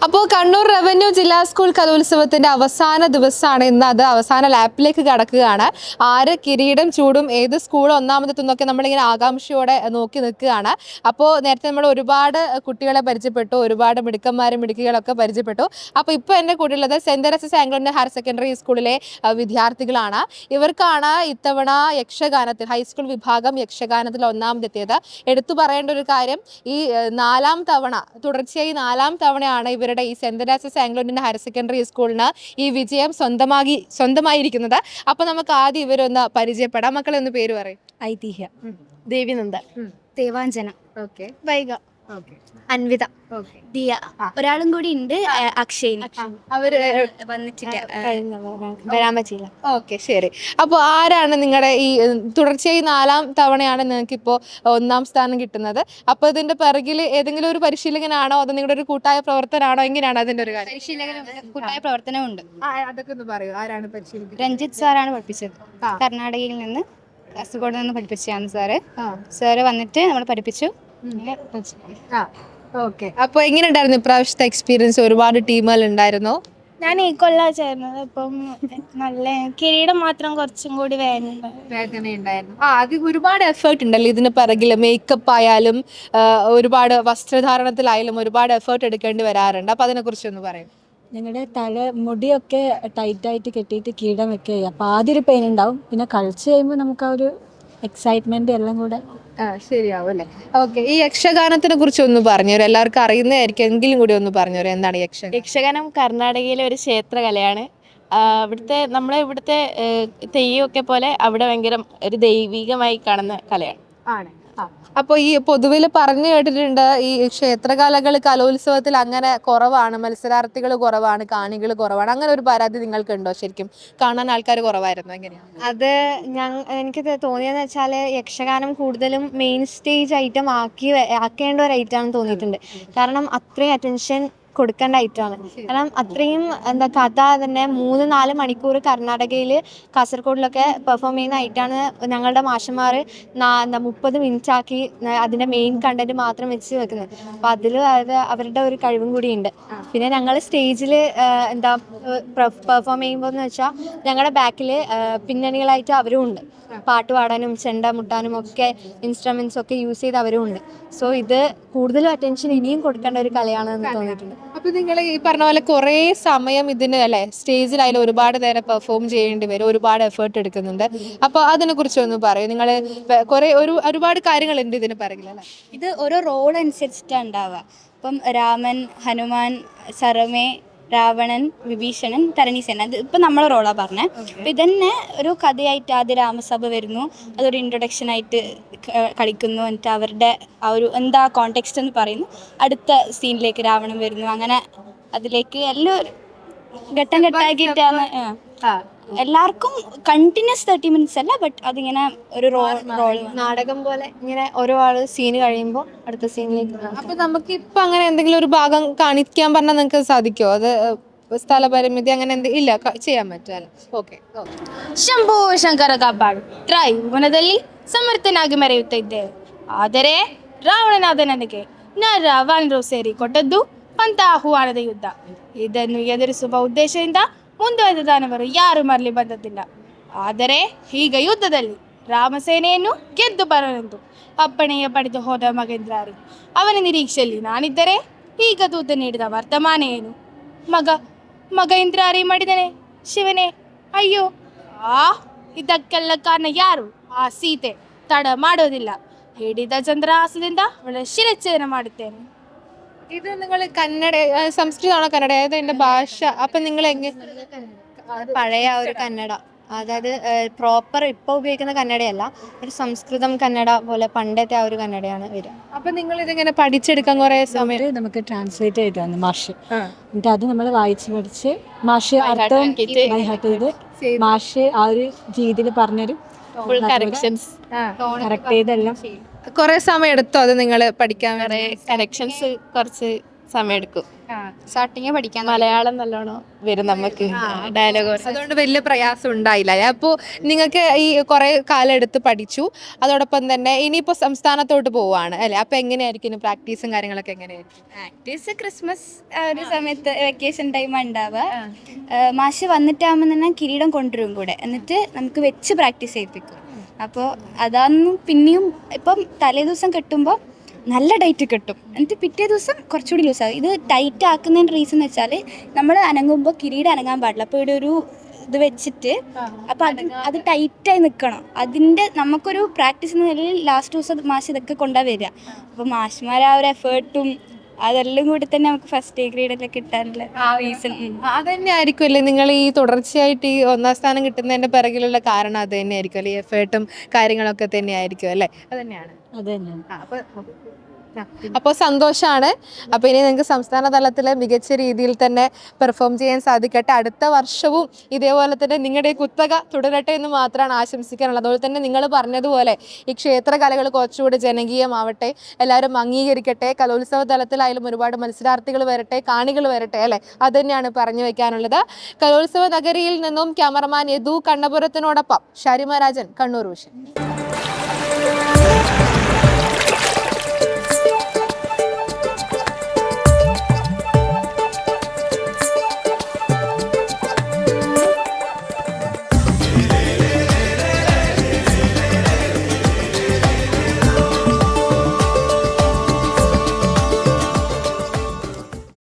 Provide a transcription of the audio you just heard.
അപ്പോൾ കണ്ണൂർ റവന്യൂ ജില്ലാ സ്കൂൾ കലോത്സവത്തിന്റെ അവസാന ദിവസമാണ് ഇന്ന്. അത് അവസാന ലാപ്പിലേക്ക് കടക്കുകയാണ്. ആര് കിരീടം ചൂടും, ഏത് സ്കൂൾ ഒന്നാമതെത്തുന്നൊക്കെ നമ്മളിങ്ങനെ ആകാംക്ഷയോടെ നോക്കി നിൽക്കുകയാണ്. അപ്പോൾ നേരത്തെ നമ്മൾ ഒരുപാട് കുട്ടികളെ പരിചയപ്പെട്ടു, ഒരുപാട് മിടുക്കന്മാരും മിടുക്കികളൊക്കെ പരിചയപ്പെട്ടു. അപ്പോൾ ഇപ്പോൾ എൻ്റെ കൂടെയുള്ളത് saint Teresa's Anglo Indian higher secondary സ്കൂളിലെ വിദ്യാർത്ഥികളാണ്. ഇവർക്കാണ് ഇത്തവണ യക്ഷഗാനത്തിൽ ഹൈസ്കൂൾ വിഭാഗം യക്ഷഗാനത്തിൽ ഒന്നാമതെത്തിയത്. എടുത്തു പറയേണ്ട ഒരു കാര്യം, ഈ തുടർച്ചയായി നാലാം തവണയാണ് ഇവരുടെ ഈ saint Teresa's Anglo Indian higher secondary സ്കൂളിന് ഈ വിജയം സ്വന്തമായിരിക്കുന്നത്. അപ്പൊ നമുക്ക് ആദ്യം ഇവരൊന്ന് പരിചയപ്പെടാം. മക്കളെ ഒന്ന് പേര് പറയും. ഐതിഹ്യ, ദേവിനന്ദ, ദേവാഞ്ജന, ഓക്കെ, വൈഗ, അൻവിത, ദിയ, ഒരാളും കൂടി ഉണ്ട്, അക്ഷയ്. അവര് വന്നിട്ടില്ല, വരാൻ പറ്റിയില്ല. ഓക്കെ, ശരി. അപ്പോൾ ആരാണ് നിങ്ങളുടെ ഈ തുടർച്ചയായി നാലാം തവണയാണ് നിങ്ങൾക്ക് ഇപ്പോൾ ഒന്നാം സ്ഥാനം കിട്ടുന്നത്? അപ്പൊ ഇതിന്റെ പിറകിൽ ഏതെങ്കിലും ഒരു പരിശീലകനാണോ, അതോ നിങ്ങളുടെ ഒരു കൂട്ടായ പ്രവർത്തനാണോ, എങ്ങനെയാണ് അതിന്റെ ഒരു കാര്യം? പരിശീലകനും കൂട്ടായ പ്രവർത്തനമുണ്ട്. അതൊക്കെ ഒന്ന് പറയൂ. ആരാണ് പരിശീലകൻ? രഞ്ജിത്ത് സാറാണ് പഠിപ്പിച്ചത്. കർണാടകയിൽ നിന്ന്, കാസർഗോഡ് നിന്ന് പഠിപ്പിച്ചതാണ് സാറ് വന്നിട്ട് നമ്മൾ പഠിപ്പിച്ചു. ഓക്കെ. അപ്പൊ എങ്ങനെ ഉണ്ടായിരുന്നു ഇപ്രാവശ്യത്തെ എക്സ്പീരിയൻസ്? ഒരുപാട് ടീമുകൾ ഉണ്ടായിരുന്നോ? ഞാൻ ഈ കൊല്ലം ചേർന്നത്. ഇപ്പം നല്ല കിരീടം മാത്രം കുറച്ചും കൂടി വേദനയുണ്ടായിരുന്നു. അത് ഒരുപാട് എഫേർട്ട് ഉണ്ടല്ലോ ഇതിന് പിറകില്. മേക്കപ്പ് ആയാലും ഒരുപാട് വസ്ത്രധാരണത്തിലായാലും ഒരുപാട് എഫേർട്ട് എടുക്കേണ്ടി വരാറുണ്ട്. അപ്പൊ അതിനെ കുറിച്ചൊന്ന് പറയും. ഞങ്ങളുടെ മുടിയൊക്കെ ടൈറ്റായിട്ട് കെട്ടിയിട്ട് കീടം വെക്കുക. അപ്പോൾ ആദ്യം ഒരു പെയിൻ ഉണ്ടാവും, പിന്നെ കളിച്ച് കഴിയുമ്പോൾ നമുക്ക് ആ ഒരു എക്സൈറ്റ്മെന്റ് എല്ലാം കൂടെ ശരിയാവും അല്ലേ? ഓക്കെ. ഈ യക്ഷഗാനത്തിനെ കുറിച്ച് ഒന്ന് പറഞ്ഞുതരും. എല്ലാവർക്കും അറിയുന്നതായിരിക്കും, എങ്കിലും കൂടി ഒന്ന് പറഞ്ഞുതരും. എന്താണ് യക്ഷഗാനം? കർണാടകയിലെ ഒരു ക്ഷേത്രകലയാണ്. ഇവിടുത്തെ തെയ്യമൊക്കെ പോലെ അവിടെ ഭയങ്കര ഒരു ദൈവികമായി കാണുന്ന കലയാണ്. അപ്പോൾ ഈ പൊതുവിൽ പറഞ്ഞു കേട്ടിട്ടുണ്ട്, ഈ ക്ഷേത്രകലകൾ കലോത്സവത്തിൽ അങ്ങനെ കുറവാണ്, മത്സരാർത്ഥികൾ കുറവാണ്, കാണികൾ കുറവാണ്. അങ്ങനെ ഒരു പരാതി നിങ്ങൾക്കുണ്ടോ? ശരിക്കും കാണാൻ ആൾക്കാർ കുറവായിരുന്നു, എങ്ങനെയാണ് അത് എനിക്ക് തോന്നിയെന്ന് വെച്ചാൽ യക്ഷഗാനം കൂടുതലും മെയിൻ സ്റ്റേജ് ഐറ്റം ആക്കേണ്ട ഒരു ഐറ്റമാണെന്ന് തോന്നിയിട്ടുണ്ട്. കാരണം അത്രയും അറ്റൻഷൻ കൊടുക്കേണ്ട ഐറ്റമാണ്. കാരണം അത്രയും കഥ തന്നെ 3-4 മണിക്കൂർ കർണാടകയിൽ കാസർഗോഡിലൊക്കെ പെർഫോം ചെയ്യുന്ന ഐറ്റാണ് ഞങ്ങളുടെ മാഷന്മാർ 30 മിനിറ്റ് ആക്കി അതിൻ്റെ മെയിൻ കണ്ടന്റ് മാത്രം വെച്ച് വെക്കുന്നത്. അപ്പോൾ അതിൽ അവരുടെ ഒരു കഴിവും കൂടിയുണ്ട്. പിന്നെ ഞങ്ങൾ സ്റ്റേജിൽ പെർഫോം ചെയ്യുമ്പോൾ എന്ന് വെച്ചാൽ ഞങ്ങളുടെ ബാക്കിൽ പിന്നണികളായിട്ട് അവരും ഉണ്ട്. പാട്ട് പാടാനും ചെണ്ട മുട്ടാനും ഒക്കെ ഇൻസ്ട്രുമെന്റ്സ് ഒക്കെ യൂസ് ചെയ്ത് അവരും ഉണ്ട്. സോ ഇത് കൂടുതലും അറ്റൻഷൻ ഇനിയും കൊടുക്കേണ്ട ഒരു കലയാണെന്ന് തോന്നിയിട്ടുണ്ട്. അപ്പൊ നിങ്ങൾ ഈ പറഞ്ഞ പോലെ കുറേ സമയം ഇതിന് അല്ലെ സ്റ്റേജിലായാലും ഒരുപാട് നേരം പെർഫോം ചെയ്യേണ്ടി വരും, ഒരുപാട് എഫേർട്ട് എടുക്കുന്നുണ്ട്. അപ്പൊ അതിനെ കുറിച്ച് ഒന്ന് പറയും. നിങ്ങൾ ഒരുപാട് കാര്യങ്ങളുണ്ട് ഇതിന് പിറകിലല്ലേ? ഇത് ഓരോ റോൾ അനുസരിച്ചിട്ടാണ് ഉണ്ടാവുക. ഇപ്പം രാമൻ, ഹനുമാൻ, സരമേ, രാവണൻ, വിഭീഷണൻ, തരണീസേന, അത് ഇപ്പം നമ്മളെ റോളാണ് പറഞ്ഞത്. അപ്പം ഇതന്നെ ഒരു കഥയായിട്ട് ആദ്യം രാമസഭ വരുന്നു, അതൊരു ഇൻട്രൊഡക്ഷൻ ആയിട്ട് കളിക്കുന്നു. എന്നിട്ട് അവരുടെ ആ ഒരു എന്താ കോണ്ടെക്സ്റ്റ് എന്ന് പറയുന്നു. അടുത്ത സീനിലേക്ക് രാവണൻ വരുന്നു. അങ്ങനെ അതിലേക്ക് എല്ലാം ഘട്ടം ഘട്ടമാക്കിയിട്ടാണ്. എല്ലാവർക്കും കണ്ടിന്യൂസ് 30 മിനിറ്റ്സ് അല്ല, ബട്ട് അതിങ്ങനെ ഒരു റോൾ നാടകം പോലെ ഇങ്ങനെ ഓരോ ആള് സീന് കഴിയുമ്പോൾ അടുത്ത സീനിലേക്ക്. അപ്പൊ നമുക്ക് ഇപ്പൊ അങ്ങനെ എന്തെങ്കിലും ഒരു ഭാഗം കാണിക്കാൻ പറഞ്ഞാൽ നിങ്ങൾക്ക് സാധിക്കുമോ? അത് സ്ഥലപരിമിതി അങ്ങനെ ഇല്ല, ചെയ്യാൻ പറ്റുമല്ലോ. ಓಕೆ. ಶಂಭು ಶಂಕರ ಕಾಪಾಡು, ತ್ರಿಭುವನದಲ್ಲಿ ಸಮರ್ಥನಾಗಿ ಮೆರೆಯುತ್ತಿದ್ದೇವೆ. ಆದರೆ ರಾವಣನಾದ ನನಗೆ ವಾನರು ಸೇರಿ ಕೊಟ್ಟದ್ದು ಪಂಥ ಆಹ್ವಾನದ ಯುದ್ಧ. ಇದನ್ನು ಎದುರಿಸುವ ಉದ್ದೇಶದಿಂದ ಮುಂದುವರೆದ ದಾನವರು ಯಾರು ಮರಳಿ ಬಂದದ್ದಿಲ್ಲ. ಆದರೆ ಈಗ ಯುದ್ಧದಲ್ಲಿ ರಾಮಸೇನೆಯನ್ನು ಗೆದ್ದು ಬರಲೆಂದು ಅಪ್ಪಣೆಯ ಪಡೆದು ಹೋದ ಮಗೇಂದ್ರಾರಿ. ಅವನ ನಿರೀಕ್ಷೆಯಲ್ಲಿ ನಾನಿದ್ದರೆ ಈಗ ದೂತ ನೀಡಿದ ವರ್ತಮಾನ ಏನು? ಮಗ ಇಂದ್ರಾರಿ ಮಾಡಿದನೆ. ಶಿವನೇ, ಅಯ್ಯೋ, ಇದಕ್ಕೆಲ್ಲ ಕಾರಣ ಯಾರು? ಆ ಸೀತೆ. ತಡ ಮಾಡೋದಿಲ್ಲ, ಹಿಡಿದ ಚಂದ್ರಹಾಸದಿಂದ ಅವಳ ಶಿರಚ್ಛೇದನ ಮಾಡುತ್ತೇನೆ. ഇത് നിങ്ങൾ കന്നഡ, സംസ്കൃതമാണോ കന്നഡ? ഏതാ എൻ്റെ ഭാഷ? അപ്പൊ നിങ്ങൾ പഴയ ഒരു കന്നഡ, അതായത് പ്രോപ്പർ ഇപ്പോൾ ഉപയോഗിക്കുന്ന കന്നഡയല്ല, ഒരു സംസ്കൃതം കന്നഡ പോലെ പണ്ടത്തെ ആ ഒരു കന്നഡയാണ് വരിക. അപ്പൊ നിങ്ങൾ ഇതിങ്ങനെ പഠിച്ചെടുക്കാൻ കുറെ സമയം നമുക്ക് ട്രാൻസ്ലേറ്റ് ചെയ്ത് തന്നു മാഷ്. എന്നിട്ട് അത് നമ്മൾ വായിച്ച് പഠിച്ച് മാഷ് അർത്ഥം ബൈഹാർട്ട് ചെയ്ത് മാഷ് ആ ഒരു രീതിയിൽ പറഞ്ഞൊരു കറക്റ്റ് ചെയ്തെല്ലാം. കുറെ സമയം എടുത്തോ അത് നിങ്ങൾ പഠിക്കാൻ? കറക്ഷൻസ് കുറച്ച് സമയമെടുക്കും. സ്റ്റാർട്ടിങ് പഠിക്കാൻ മലയാളം നല്ലോണം വരും നമുക്ക്, ഡയലോഗ്. അതുകൊണ്ട് വലിയ പ്രയാസം ഉണ്ടായില്ല. അപ്പോൾ നിങ്ങൾക്ക് ഈ കുറെ കാലം എടുത്ത് പഠിച്ചു, അതോടൊപ്പം തന്നെ ഇനിയിപ്പോൾ സംസ്ഥാനത്തോട്ട് പോവാണ് അല്ലേ? അപ്പോൾ എങ്ങനെയായിരിക്കും പ്രാക്ടീസും കാര്യങ്ങളൊക്കെ എങ്ങനെയായിരിക്കും? പ്രാക്ടീസ് ക്രിസ്മസ് ഒരു സമയത്ത് വെക്കേഷൻ ടൈം ഉണ്ടാവുക. മാഷ് വന്നിട്ടാകുമ്പോൾ തന്നെ കിരീടം കൊണ്ടുവരും കൂടെ, എന്നിട്ട് നമുക്ക് വെച്ച് പ്രാക്ടീസ് ചെയ്യിപ്പിക്കും. അപ്പോൾ അതാന്ന് പിന്നെയും ഇപ്പം തലേ ദിവസം കെട്ടുമ്പോൾ നല്ല ടൈറ്റ് കെട്ടും, എന്നിട്ട് പിറ്റേ ദിവസം കുറച്ചുകൂടി ലൂസാകും. ഇത് ടൈറ്റ് ആക്കുന്നതിൻ്റെ റീസൺ എന്ന് വെച്ചാൽ നമ്മൾ അനങ്ങുമ്പോൾ കിരീടം അനങ്ങാൻ പാടില്ല. അപ്പോൾ ഇവിടെ ഒരു ഇത് വെച്ചിട്ട് അപ്പോൾ അത് ടൈറ്റായി നിൽക്കണം. അതിൻ്റെ നമുക്കൊരു പ്രാക്ടീസ് എന്ന നിലയിൽ ലാസ്റ്റ് ദിവസം മാഷ് ഇതൊക്കെ കൊണ്ടാ വരിക. അപ്പോൾ മാഷ്മാർ ആ ഒരു എഫേർട്ടും അതെല്ലാം കൂടി തന്നെ നമുക്ക് ഫസ്റ്റ് ഗ്രേഡെല്ലാം കിട്ടാനുള്ള റീസൺ അത് തന്നെ ആയിരിക്കുമല്ലേ നിങ്ങൾ ഈ തുടർച്ചയായിട്ട് ഈ 1ാം സ്ഥാനം കിട്ടുന്നതിന്റെ പിറകിലുള്ള കാരണം അത് തന്നെ ആയിരിക്കും അല്ലേ? എഫേർട്ടും കാര്യങ്ങളൊക്കെ തന്നെ ആയിരിക്കും അല്ലേ? അത് തന്നെയാണ്. അത് തന്നെയാണ്. അപ്പോൾ സന്തോഷമാണ്. അപ്പോൾ ഇനി നിങ്ങൾക്ക് സംസ്ഥാന തലത്തിൽ മികച്ച രീതിയിൽ തന്നെ പെർഫോം ചെയ്യാൻ സാധിക്കട്ടെ. അടുത്ത വർഷവും ഇതേപോലെ തന്നെ നിങ്ങളുടെ ഈ കുത്തക തുടരട്ടെ എന്ന് മാത്രമാണ് ആശംസിക്കാനുള്ളത്. അതുപോലെ തന്നെ നിങ്ങൾ പറഞ്ഞതുപോലെ ഈ ക്ഷേത്ര കലകൾ കുറച്ചുകൂടി ജനകീയമാവട്ടെ, എല്ലാവരും അംഗീകരിക്കട്ടെ. കലോത്സവ തലത്തിലായാലും ഒരുപാട് മത്സരാർത്ഥികൾ വരട്ടെ, കാണികൾ വരട്ടെ അല്ലേ? അത് തന്നെയാണ് പറഞ്ഞു വയ്ക്കാനുള്ളത്. കലോത്സവ നഗരിയിൽ നിന്നും ക്യാമറമാൻ യദു കണ്ണപുരത്തിനോടൊപ്പം ഷാരിമ രാജൻ, കണ്ണൂർ വിഷൻ.